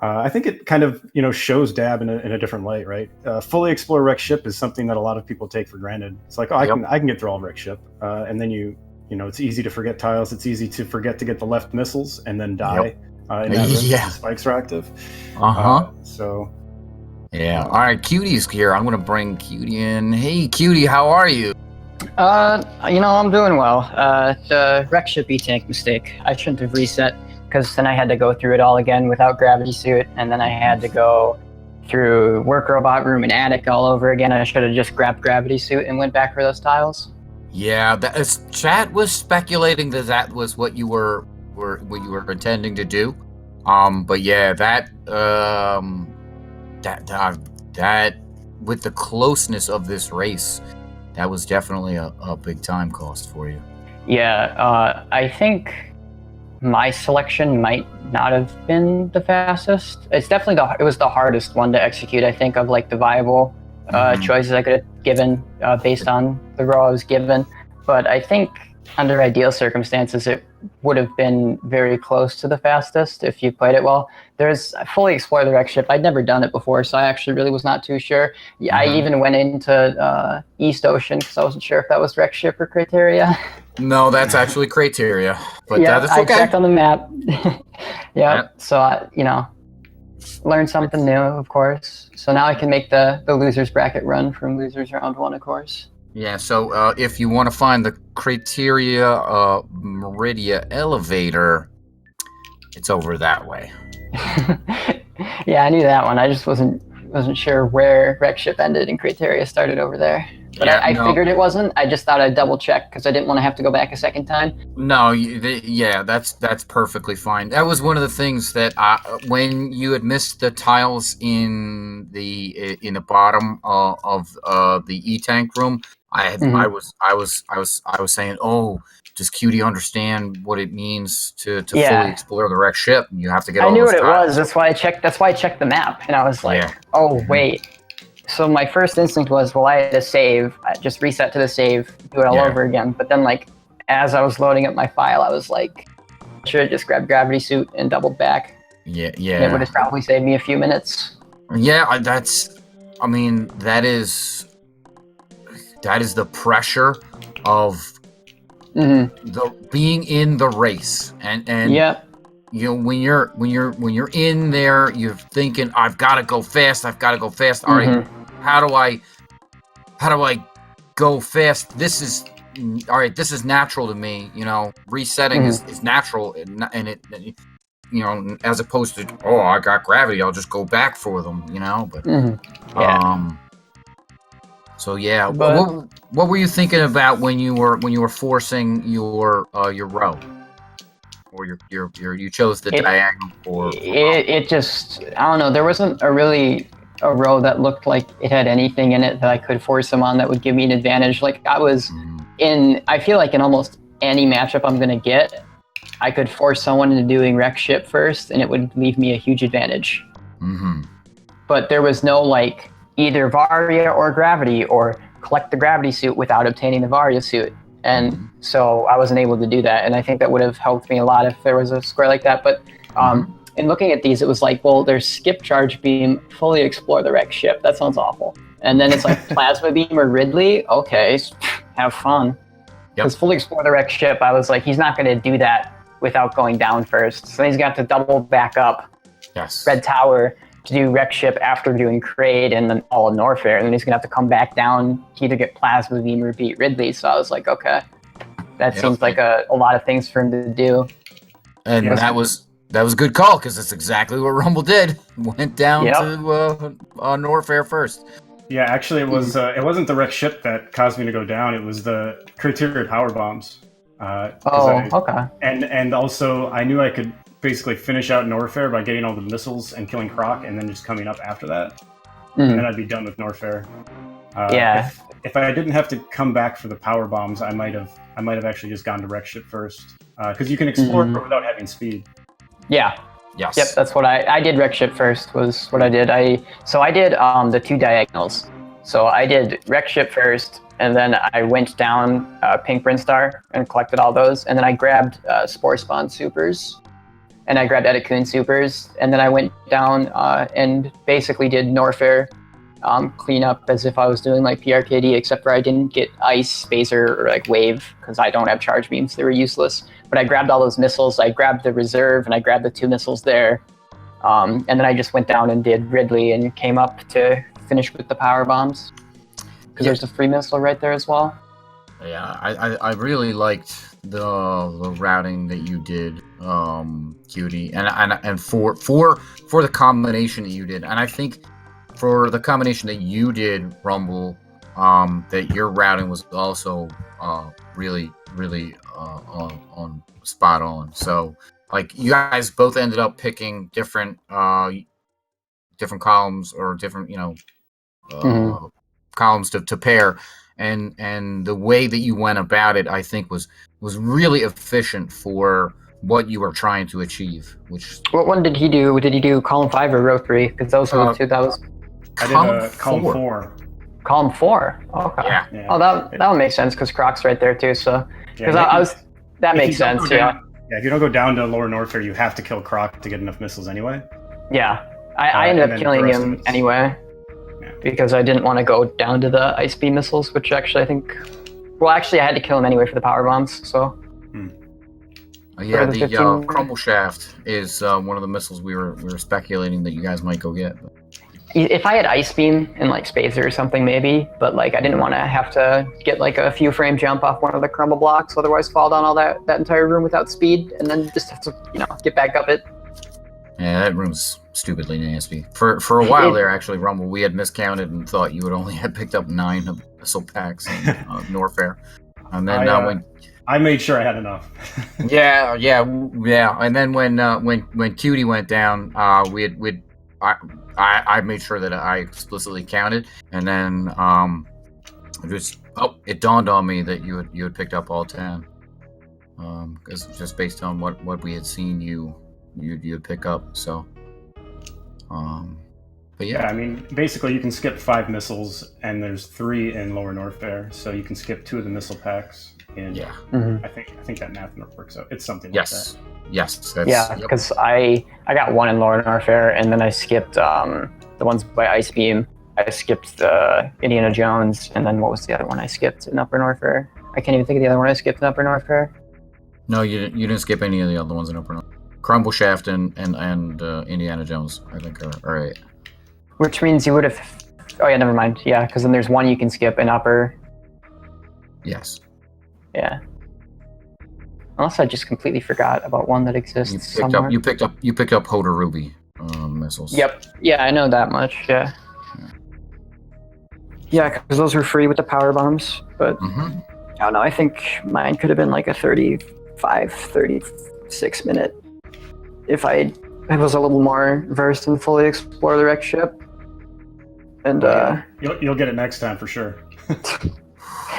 I think it kind of shows Dab in a different light, right? Fully explore wreck ship is something that a lot of people take for granted. It's like, I can get through all wreck ship, and then you it's easy to forget tiles. It's easy to forget to get the left missiles and then die in that room because the spikes are active. So. Yeah. All right, Cutie's here. I'm gonna bring Cutie in. Hey, Cutie, how are you? I'm doing well. The wreck ship E-tank mistake. I shouldn't have reset, because then I had to go through it all again without gravity suit, and then I had to go through work robot room and attic all over again. I should have just grabbed gravity suit and went back for those tiles. Yeah, chat was speculating that was what you were intending to do. But yeah, that with the closeness of this race, that was definitely a big time cost for you. Yeah, I think my selection might not have been the fastest. It's definitely it was the hardest one to execute, I think, of like the viable choices I could have given based on the row I was given. But I think under ideal circumstances, it would have been very close to the fastest if you played it well. I fully explored the wreck ship. I'd never done it before, so I actually really was not too sure. I even went into East Ocean because I wasn't sure if that was wreck ship or criteria. No, that's actually criteria. But yeah, that is okay. I checked on the map. So I, learned something new, of course. So now I can make the losers bracket run from losers round 1, of course. Yeah, so if you want to find the criteria Meridia elevator, it's over that way. Yeah, I knew that one. I just wasn't sure where wreck ship ended and criteria started over there. But yeah, I figured it wasn't. I just thought I'd double check because I didn't want to have to go back a second time. No, that's perfectly fine. That was one of the things that when you had missed the tiles in the bottom of the E-tank room, I was saying, oh, does Cutie understand what it means to fully explore the wrecked ship? You have to get. I knew what it was. That's why I checked the map, and I was like, oh wait. So my first instinct was, well, I had to save. I just reset to the save, do it all over again. But then, like, as I was loading up my file, I was like, I should have just grabbed gravity suit and doubled back. Yeah. And it would have probably saved me a few minutes. Yeah, that is the pressure of the being in the race, and when you're in there, you're thinking, I've got to go fast. All right, how do I go fast? This is natural to me. Resetting is natural, and it as opposed to, oh, I got gravity, I'll just go back for them. But So yeah, what were you thinking about when you were forcing your row, or you chose the diagonal for? It just, I don't know. There wasn't a row that looked like it had anything in it that I could force them on that would give me an advantage. Like I was I feel like in almost any matchup I'm gonna get, I could force someone into doing wreck ship first, and it would leave me a huge advantage. But there was no like either Varia or gravity, or collect the gravity suit without obtaining the Varia suit. And so I wasn't able to do that. And I think that would have helped me a lot if there was a square like that. But in looking at these, it was like, well, there's skip charge beam, fully explore the wreck ship. That sounds awful. And then it's like plasma beam or Ridley. Okay, have fun. Because fully explore the wreck ship, I was like, he's not going to do that without going down first. So he's got to double back up Red Tower to do wreck ship after doing Kraid and then all of Norfair, and then he's gonna have to come back down to either get plasma beam or beat Ridley. So I was like, okay, that seems like a lot of things for him to do. And that was a good call, because that's exactly what Rumble did. Went down to Norfair first. Yeah, actually, it wasn't the wreck ship that caused me to go down. It was the criteria power bombs. Okay. And also, I knew I could basically finish out Norfair by getting all the missiles and killing Croc, and then just coming up after that. And then I'd be done with Norfair. If I didn't have to come back for the power bombs, I might have actually just gone to wreck ship first, because you can explore without having speed. Yeah. Yes. Yep, that's what I did. Wreck ship first was what I did. I did the two diagonals. So I did wreck ship first, and then I went down Pink Brinstar and collected all those, and then I grabbed Spore Spawn supers, and I grabbed Etikun supers, and then I went down and basically did Norfair clean up as if I was doing like PRKD, except for I didn't get ice, phaser, or like wave because I don't have charge beams. They were useless. But I grabbed all those missiles. I grabbed the reserve and I grabbed the 2 missiles there. And then I just went down and did Ridley and came up to finish with the power bombs because there's a free missile right there as well. Yeah, I really liked the routing that you did, Cutie, and for the combination that you did, and I think for the combination that you did, Rumble, that your routing was also really on spot on. So like you guys both ended up picking different columns or different columns to pair. And the way that you went about it, I think, was really efficient for what you were trying to achieve. Which what one did he do? Did he do column 5 or row 3? Because those were the 2 that was. I did column 4. Column 4. Okay. Yeah. Oh, that would make sense because Croc's right there too. So because that makes sense. Yeah. Yeah. If you don't go down to Lower Norfair, you have to kill Croc to get enough missiles anyway. Yeah. I ended up killing him anyway. Because I didn't want to go down to the ice beam missiles, which actually I think... Well, actually, I had to kill him anyway for the power bombs, so... Yeah, the Crumble Shaft is one of the missiles we were speculating that you guys might go get. But... If I had ice beam and like Spacer or something, maybe, but like I didn't want to have to get like a few frame jump off one of the crumble blocks, otherwise fall down all that entire room without speed, and then just have to, get back up it. Yeah, that room's stupidly nasty. For a while there, actually, Rumble, we had miscounted and thought you would only have picked up 9 missile packs in Norfair. And then when I made sure I had enough. yeah. And then when Cutie went down, I made sure that I explicitly counted, and then it dawned on me that you had picked up all 10, because just based on what we had seen you'd pick up. So, but yeah, I mean, basically you can skip 5 missiles, and there's 3 in Lower Norfair, so you can skip 2 of the missile packs. And I think that math works out. It's something like that. Yes. Because I got 1 in Lower Norfair, and then I skipped the ones by Ice Beam. I skipped the Indiana Jones, and then what was the other one I skipped in Upper Norfair? I can't even think of the other one I skipped in Upper Norfair. No, you didn't skip any of the other ones in Upper Norfair. Crumble Shaft and Indiana Jones, I think, are 8. Which means you would have... Oh, yeah, never mind. Yeah, because then there's 1 you can skip in Upper. Yes. Yeah. Unless I just completely forgot about one that exists somewhere. You picked up Hoder Ruby missiles. Yep. Yeah, I know that much. Yeah. Yeah, because those were free with the power bombs. But I don't know. I think mine could have been like a 35, 36 minute if I was a little more versed in fully explore the wreck ship. And you'll get it next time for sure.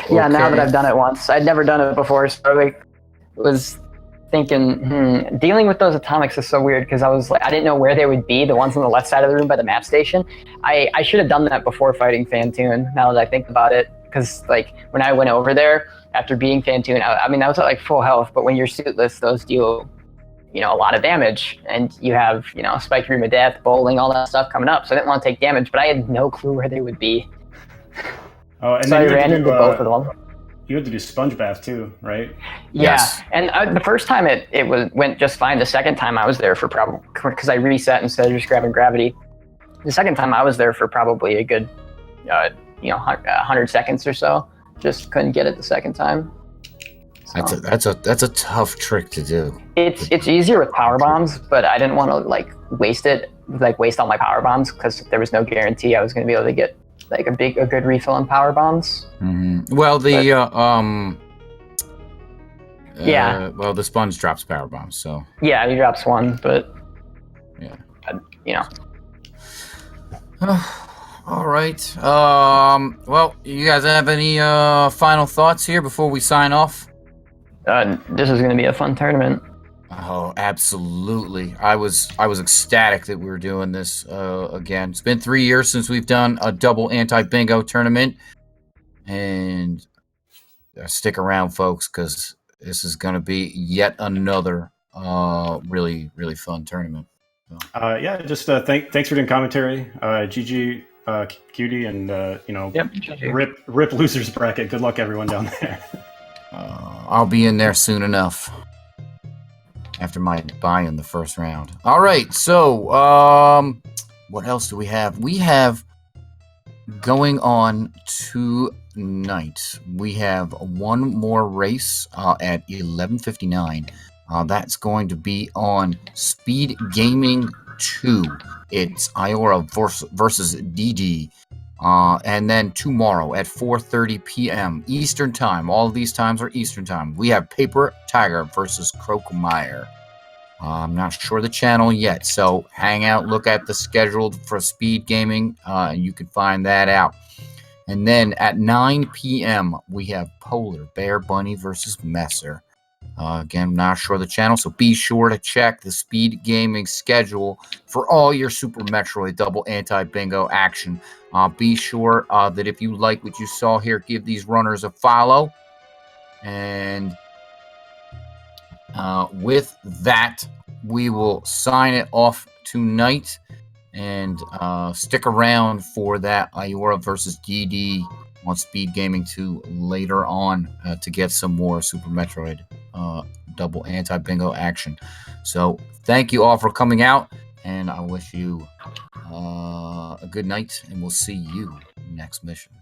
Yeah, now that I've done it once, I'd never done it before, so I was thinking, dealing with those atomics is so weird because I was like, I didn't know where they would be, the ones on the left side of the room by the map station. I should have done that before fighting Fantoon, now that I think about it, because like when I went over there after beating Fantoon, I mean, I was at like full health, but when you're suitless, those deal, a lot of damage, and you have, Spike Room of Death, bowling, all that stuff coming up, so I didn't want to take damage, but I had no clue where they would be. Oh, and so then I ran into both of them. You had to do sponge bath too, right? Yeah, yes. And the first time it went just fine. The second time I was there for probably, because I reset instead of just grabbing gravity. The second time I was there for probably a good, 100 seconds or so. Just couldn't get it the second time. So. That's a tough trick to do. It's easier with power bombs, but I didn't want to waste all my power bombs because there was no guarantee I was going to be able to get like a good refill on power bombs. Mm-hmm. Well, well, the sponge drops power bombs, so yeah, he drops 1, but yeah, all right. Well, you guys have any final thoughts here before we sign off? This is going to be a fun tournament. Oh, absolutely. I was ecstatic that we were doing this again. It's been 3 years since we've done a double anti-bingo tournament. And stick around, folks, because this is going to be yet another really, really fun tournament. So. Just thanks for doing commentary. GG Cutie, and Yep. rip losers bracket. Good luck, everyone down there. I'll be in there soon enough. After my buy in the first round. All right, so what else do we have? We have going on tonight. We have one more race at 11:59. That's going to be on Speed Gaming 2. It's Iora versus DD. And then tomorrow at 4:30 p.m. Eastern Time. All of these times are Eastern Time. We have Paper Tiger versus Crokemeyer. I'm not sure the channel yet, so hang out, look at the schedule for Speed Gaming, and you can find that out. And then at 9 p.m., we have Polar Bear Bunny versus Messer. Again, not sure the channel, so be sure to check the Speed Gaming schedule for all your Super Metroid double anti-bingo action. Be sure that if you like what you saw here, give these runners a follow. And with that, we will sign it off tonight. And stick around for that Iora versus DD on Speed Gaming 2 later on to get some more Super Metroid double anti-bingo action. So thank you all for coming out, and I wish you a good night, and we'll see you next mission.